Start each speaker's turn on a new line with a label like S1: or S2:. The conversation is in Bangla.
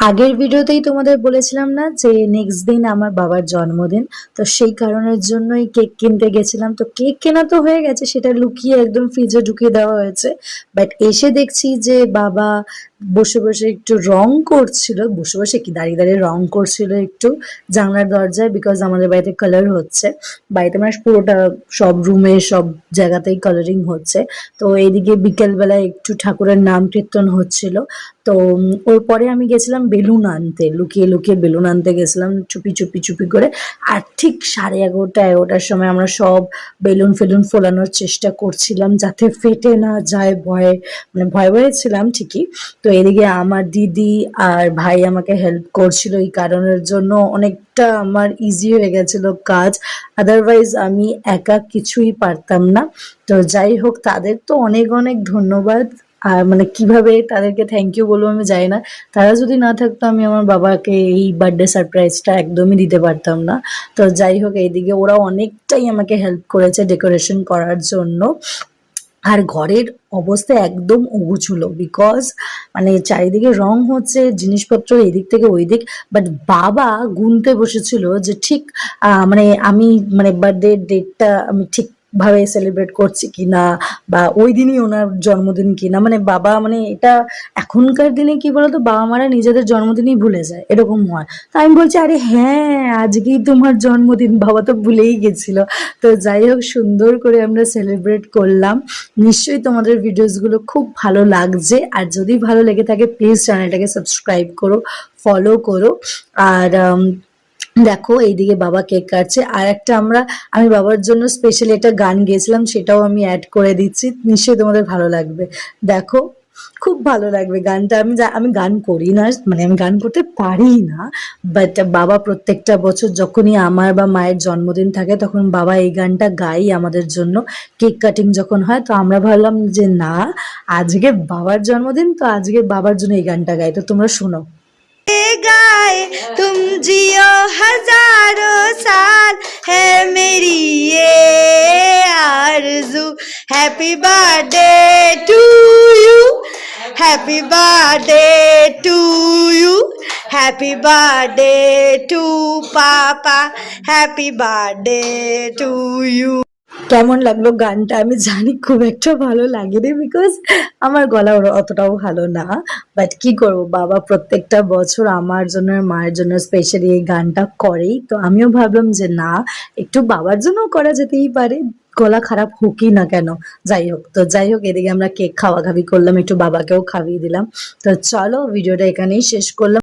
S1: আগের ভিডিওতেই তোমাদের বলেছিলাম না যে নেক্সট দিন আমার বাবার জন্মদিন। তো সেই কারণের জন্যই কেক কিনতে গেছিলাম। তো কেক কেনা তো হয়ে গেছে, সেটা লুকিয়ে একদম ফ্রিজে ঢুকিয়ে দেওয়া হয়েছে। বাট এসে দেখছি যে বাবা বসে বসে একটু রং করছিল, বসে বসে কি দাঁড়িয়ে দাঁড়িয়ে রং করছিল একটু জানলার দরজায়, বিকজ আমাদের বাড়িতে কালার হচ্ছে। বাড়িতে মানে পুরোটা সব রুমে সব জায়গাতেই কালারিং হচ্ছে। তো এইদিকে বিকেল বেলায় একটু ঠাকুরের নাম কীর্তন হচ্ছিল। তো ওর পরে আমি গেছিলাম বেলুন আনতে, লুকিয়ে লুকিয়ে বেলুন আনতে গেছিলাম চুপি চুপি চুপি করে। আর ঠিক 11:30-11টার সময় আমরা সব বেলুন ফেলুন ফোলানোর চেষ্টা করছিলাম যাতে ফেটে না যায়, ভয়ে মানে ভয়ে ভয়ে ছিলাম ঠিকই। তো এদিকে আমার দিদি আর ভাই আমাকে হেল্প করছিল, এই কারণের জন্য অনেকটা আমার ইজি হয়ে গেছিল কাজ। আদারওয়াইজ আমি একা কিছুই পারতাম না। তো যাই হোক, তাদের তো অনেক অনেক ধন্যবাদ। আর মানে কিভাবে তাদেরকে থ্যাংক ইউ বলবো আমি জানি না। তারা যদি না থাকতো আমি আমার বাবাকে এই বার্থডে সারপ্রাইজটা একদমই দিতে পারতাম না। তো যাই হোক, এইদিকে ওরা অনেকটাই আমাকে হেল্প করেছে ডেকোরেশন করার জন্য। আর ঘরের অবস্থা একদম অগোছালো, বিকজ মানে চারিদিকে রং হচ্ছে, জিনিসপত্র এদিক থেকে ওই দিক। বাট বাবা গুনতে বসেছিল যে ঠিক মানে আমি মানে বার্থডে ডেটটা আমি ঠিক ভাবে সেলিব্রেট করছি কিনা, বা ওই দিনই ওনার জন্মদিন কিনা। মানে বাবা মানে এটা এখনকার দিনে কি বলতো, বাবা মারা নিজেদের জন্মদিনই ভুলে যায়, এরকম হয়। তো আমি বলছি আরে হ্যাঁ আজকেই তোমার জন্মদিন, বাবা তো ভুলেই গেছিল। তো যাই হোক, সুন্দর করে আমরা সেলিব্রেট করলাম। নিশ্চয়ই তোমাদের ভিডিওসগুলো খুব ভালো লাগছে, আর যদি ভালো লেগে থাকে প্লিজ চ্যানেলটাকে সাবস্ক্রাইব করো, ফলো করো। আর দেখো এইদিকে বাবা কেক কাটছে। আর একটা আমি বাবার জন্য স্পেশালি একটা গান গেয়েছিলাম, সেটাও আমি অ্যাড করে দিচ্ছি, নিশ্চয়ই তোমাদের ভালো লাগবে। দেখো, খুব ভালো লাগবে গানটা। আমি গান করি না, মানে আমি গান করতে পারি না। বাট বাবা প্রত্যেকটা বছর যখনই আমার বা মায়ের জন্মদিন থাকে তখন বাবা এই গানটা গাই আমাদের জন্য। কেক কাটিং যখন হয় তো আমরা ভাবলাম যে না, আজকে বাবার জন্মদিন, তো আজকে বাবার জন্য এই গানটা গাই। তো তোমরা শোনো।
S2: गाए तुम जियो हजारों साल है मेरी ये आरज़ू। Happy birthday to you, happy birthday to you, happy birthday to papa, happy birthday to you.
S1: কেমন লাগলো গানটা? আমি জানি খুব একটা ভালো লাগেনি, বিকজ আমার গলা অতটাও ভালো না। বাট কি করব, বাবা প্রত্যেকটা বছর আমার জন্য আর মায়ের জন্য স্পেশালি এই গানটা করেই। তো আমিও ভাবলাম যে না, একটু বাবার জন্যও করা যেতেই পারে, গলা খারাপ হোকই না কেন। যাই হোক, এদিকে আমরা কেক খাওয়াখাওয়ি করলাম, একটু বাবাকেও খাইয়ে দিলাম। তো চলো ভিডিওটা এখানেই শেষ করলাম।